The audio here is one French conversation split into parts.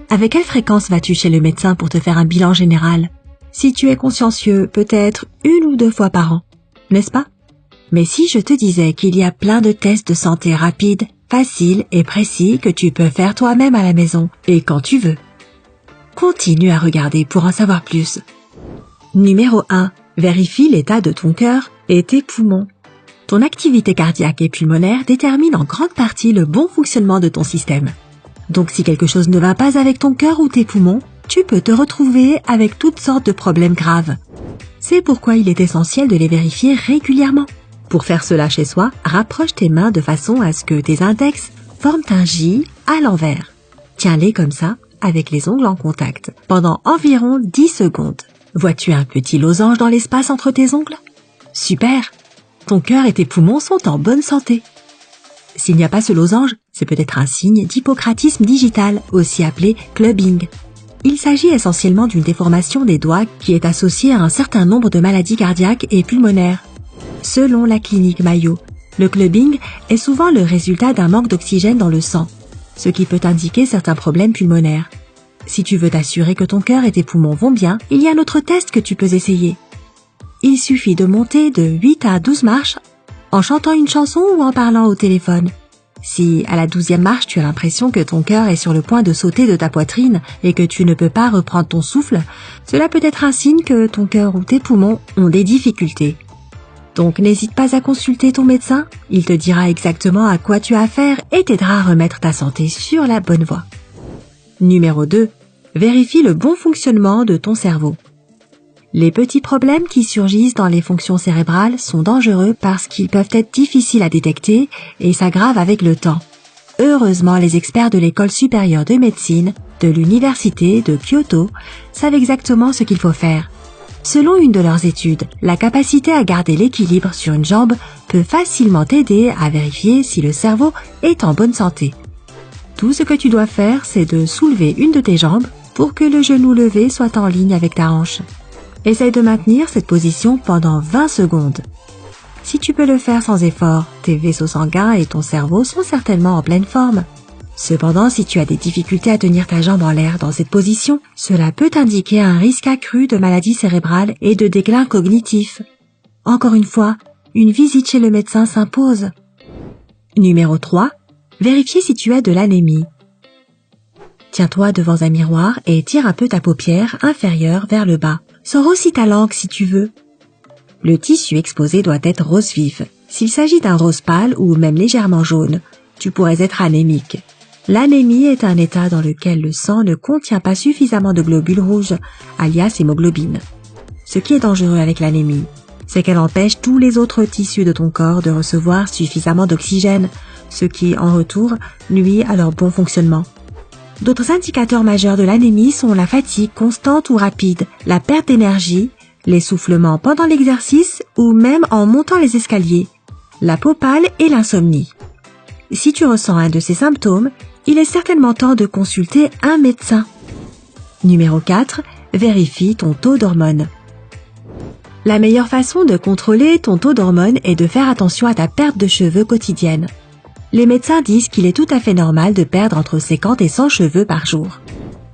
Avec quelle fréquence vas-tu chez le médecin pour te faire un bilan général? Si tu es consciencieux, peut-être 1 ou 2 fois par an, n'est-ce pas? Mais si je te disais qu'il y a plein de tests de santé rapides, faciles et précis que tu peux faire toi-même à la maison et quand tu veux. Continue à regarder pour en savoir plus. Numéro 1. Vérifie l'état de ton cœur et tes poumons. Ton activité cardiaque et pulmonaire détermine en grande partie le bon fonctionnement de ton système. Donc si quelque chose ne va pas avec ton cœur ou tes poumons, tu peux te retrouver avec toutes sortes de problèmes graves. C'est pourquoi il est essentiel de les vérifier régulièrement. Pour faire cela chez soi, rapproche tes mains de façon à ce que tes index forment un J à l'envers. Tiens-les comme ça, avec les ongles en contact, pendant environ 10 secondes. Vois-tu un petit losange dans l'espace entre tes ongles? Super! Ton cœur et tes poumons sont en bonne santé. S'il n'y a pas ce losange, c'est peut-être un signe d'hypocratisme digital, aussi appelé clubbing. Il s'agit essentiellement d'une déformation des doigts qui est associée à un certain nombre de maladies cardiaques et pulmonaires. Selon la clinique Mayo, le clubbing est souvent le résultat d'un manque d'oxygène dans le sang, ce qui peut indiquer certains problèmes pulmonaires. Si tu veux t'assurer que ton cœur et tes poumons vont bien, il y a un autre test que tu peux essayer. Il suffit de monter de 8 à 12 marches en chantant une chanson ou en parlant au téléphone. Si, à la 12e marche, tu as l'impression que ton cœur est sur le point de sauter de ta poitrine et que tu ne peux pas reprendre ton souffle, cela peut être un signe que ton cœur ou tes poumons ont des difficultés. Donc n'hésite pas à consulter ton médecin, il te dira exactement à quoi tu as affaire et t'aidera à remettre ta santé sur la bonne voie. Numéro 2. Vérifie le bon fonctionnement de ton cerveau. Les petits problèmes qui surgissent dans les fonctions cérébrales sont dangereux parce qu'ils peuvent être difficiles à détecter et s'aggravent avec le temps. Heureusement, les experts de l'École supérieure de médecine de l'Université de Kyoto savent exactement ce qu'il faut faire. Selon une de leurs études, la capacité à garder l'équilibre sur une jambe peut facilement t'aider à vérifier si le cerveau est en bonne santé. Tout ce que tu dois faire, c'est de soulever une de tes jambes pour que le genou levé soit en ligne avec ta hanche. Essaye de maintenir cette position pendant 20 secondes. Si tu peux le faire sans effort, tes vaisseaux sanguins et ton cerveau sont certainement en pleine forme. Cependant, si tu as des difficultés à tenir ta jambe en l'air dans cette position, cela peut indiquer un risque accru de maladie cérébrale et de déclin cognitif. Encore une fois, une visite chez le médecin s'impose. Numéro 3. Vérifiez si tu as de l'anémie. Tiens-toi devant un miroir et tire un peu ta paupière inférieure vers le bas. Sors aussi ta langue si tu veux. Le tissu exposé doit être rose vif. S'il s'agit d'un rose pâle ou même légèrement jaune, tu pourrais être anémique. L'anémie est un état dans lequel le sang ne contient pas suffisamment de globules rouges, alias hémoglobine. Ce qui est dangereux avec l'anémie, c'est qu'elle empêche tous les autres tissus de ton corps de recevoir suffisamment d'oxygène, ce qui, en retour, nuit à leur bon fonctionnement. D'autres indicateurs majeurs de l'anémie sont la fatigue constante ou rapide, la perte d'énergie, l'essoufflement pendant l'exercice ou même en montant les escaliers, la peau pâle et l'insomnie. Si tu ressens un de ces symptômes, il est certainement temps de consulter un médecin. Numéro 4. Vérifie ton taux d'hormones. La meilleure façon de contrôler ton taux d'hormones est de faire attention à ta perte de cheveux quotidienne. Les médecins disent qu'il est tout à fait normal de perdre entre 50 et 100 cheveux par jour.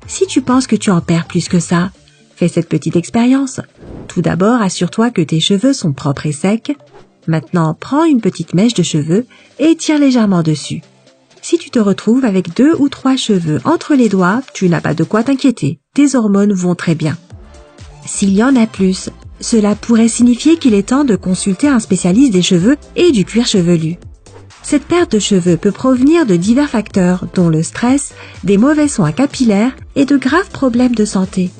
Si tu penses que tu en perds plus que ça, fais cette petite expérience. Tout d'abord, assure-toi que tes cheveux sont propres et secs. Maintenant, prends une petite mèche de cheveux et tire légèrement dessus. Si tu te retrouves avec 2 ou 3 cheveux entre les doigts, tu n'as pas de quoi t'inquiéter. Tes hormones vont très bien. S'il y en a plus, cela pourrait signifier qu'il est temps de consulter un spécialiste des cheveux et du cuir chevelu. Cette perte de cheveux peut provenir de divers facteurs, dont le stress, des mauvais soins capillaires et de graves problèmes de santé.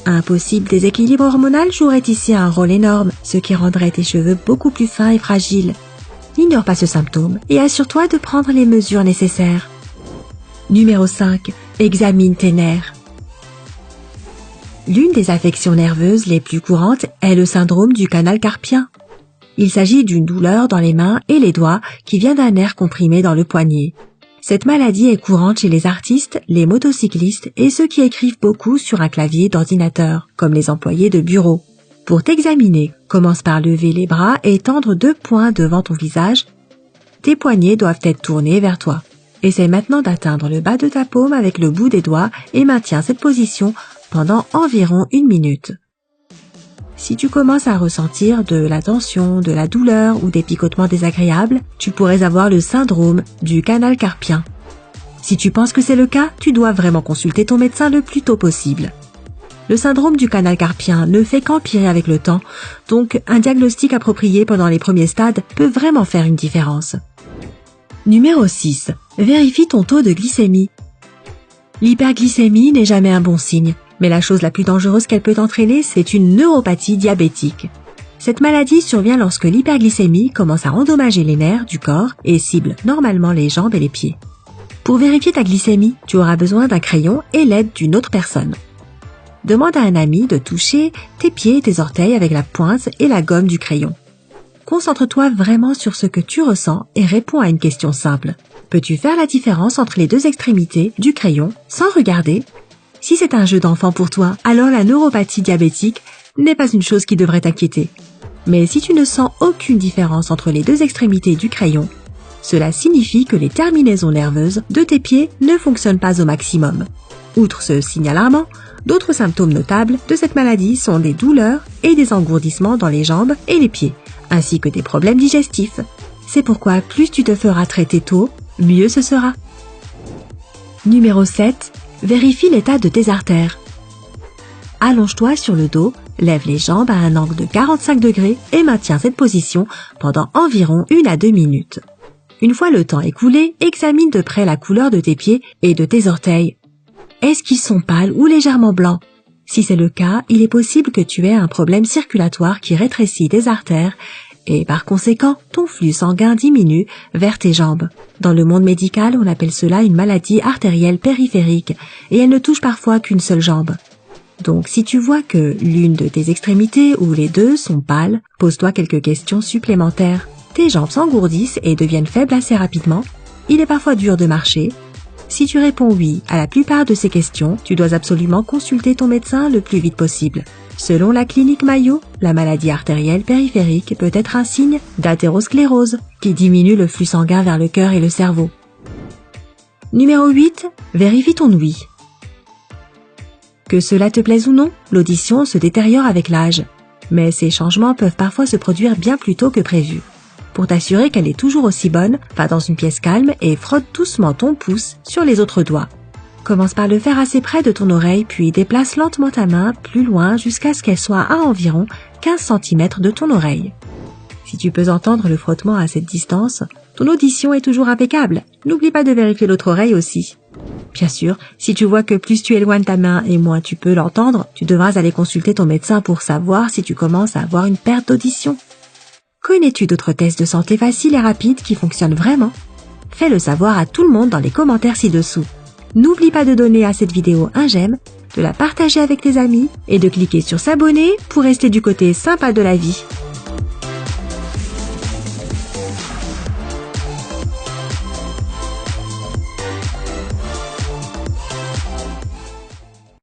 Un possible déséquilibre hormonal jouerait ici un rôle énorme, ce qui rendrait tes cheveux beaucoup plus fins et fragiles. N'ignore pas ce symptôme et assure-toi de prendre les mesures nécessaires. Numéro 5. Examine tes nerfs. L'une des affections nerveuses les plus courantes est le syndrome du canal carpien. Il s'agit d'une douleur dans les mains et les doigts qui vient d'un nerf comprimé dans le poignet. Cette maladie est courante chez les artistes, les motocyclistes et ceux qui écrivent beaucoup sur un clavier d'ordinateur, comme les employés de bureau. Pour t'examiner, commence par lever les bras et tendre 2 poings devant ton visage. Tes poignets doivent être tournés vers toi. Essaye maintenant d'atteindre le bas de ta paume avec le bout des doigts et maintiens cette position pendant environ 1 minute. Si tu commences à ressentir de la tension, de la douleur ou des picotements désagréables, tu pourrais avoir le syndrome du canal carpien. Si tu penses que c'est le cas, tu dois vraiment consulter ton médecin le plus tôt possible. Le syndrome du canal carpien ne fait qu'empirer avec le temps, donc un diagnostic approprié pendant les premiers stades peut vraiment faire une différence. Numéro 6. Vérifie ton taux de glycémie. L'hyperglycémie n'est jamais un bon signe, mais la chose la plus dangereuse qu'elle peut entraîner, c'est une neuropathie diabétique. Cette maladie survient lorsque l'hyperglycémie commence à endommager les nerfs du corps et cible normalement les jambes et les pieds. Pour vérifier ta glycémie, tu auras besoin d'un crayon et l'aide d'une autre personne. Demande à un ami de toucher tes pieds et tes orteils avec la pointe et la gomme du crayon. Concentre-toi vraiment sur ce que tu ressens et réponds à une question simple. Peux-tu faire la différence entre les deux extrémités du crayon sans regarder ? Si c'est un jeu d'enfant pour toi, alors la neuropathie diabétique n'est pas une chose qui devrait t'inquiéter. Mais si tu ne sens aucune différence entre les deux extrémités du crayon, cela signifie que les terminaisons nerveuses de tes pieds ne fonctionnent pas au maximum. Outre ce signe alarmant, d'autres symptômes notables de cette maladie sont des douleurs et des engourdissements dans les jambes et les pieds, ainsi que des problèmes digestifs. C'est pourquoi plus tu te feras traiter tôt, mieux ce sera. Numéro 7. Vérifie l'état de tes artères. Allonge-toi sur le dos, lève les jambes à un angle de 45 degrés et maintiens cette position pendant environ 1 à 2 minutes. Une fois le temps écoulé, examine de près la couleur de tes pieds et de tes orteils. Est-ce qu'ils sont pâles ou légèrement blancs? Si c'est le cas, il est possible que tu aies un problème circulatoire qui rétrécit tes artères et par conséquent, ton flux sanguin diminue vers tes jambes. Dans le monde médical, on appelle cela une maladie artérielle périphérique et elle ne touche parfois qu'une seule jambe. Donc si tu vois que l'une de tes extrémités ou les deux sont pâles, pose-toi quelques questions supplémentaires. Tes jambes s'engourdissent et deviennent faibles assez rapidement. Il est parfois dur de marcher. Si tu réponds oui à la plupart de ces questions, tu dois absolument consulter ton médecin le plus vite possible. Selon la clinique Mayo, la maladie artérielle périphérique peut être un signe d'athérosclérose qui diminue le flux sanguin vers le cœur et le cerveau. Numéro 8. Vérifie ton ouïe. Que cela te plaise ou non, l'audition se détériore avec l'âge. Mais ces changements peuvent parfois se produire bien plus tôt que prévu. Pour t'assurer qu'elle est toujours aussi bonne, va dans une pièce calme et frotte doucement ton pouce sur les autres doigts. Commence par le faire assez près de ton oreille, puis déplace lentement ta main plus loin jusqu'à ce qu'elle soit à environ 15 cm de ton oreille. Si tu peux entendre le frottement à cette distance, ton audition est toujours impeccable. N'oublie pas de vérifier l'autre oreille aussi. Bien sûr, si tu vois que plus tu éloignes ta main et moins tu peux l'entendre, tu devras aller consulter ton médecin pour savoir si tu commences à avoir une perte d'audition. Connais-tu d'autres tests de santé faciles et rapides qui fonctionnent vraiment? Fais-le savoir à tout le monde dans les commentaires ci-dessous. N'oublie pas de donner à cette vidéo un j'aime, de la partager avec tes amis et de cliquer sur s'abonner pour rester du côté sympa de la vie.